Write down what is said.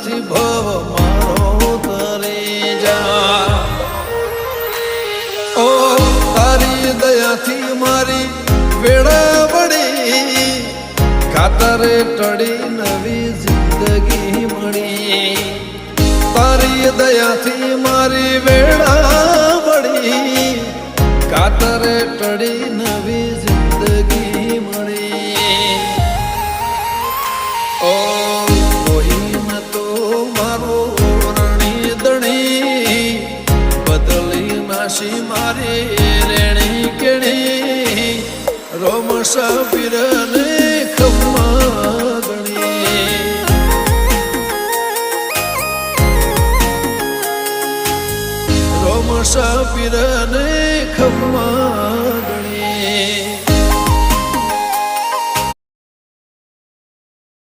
નથી ભવ મારો તરી જા ઓ તારી દયાથી મારી વેળા વળી ખાતરે ટળી નવી જિંદગી મળી તારી દયાથી મારી વેળા વળી ખાતરે ટળી નવી જિંદગી મળી ઓ કોઈ ન તો મારો રણી દણી બદલી નાશી મારી રેણી કેણી રોમ સબીરને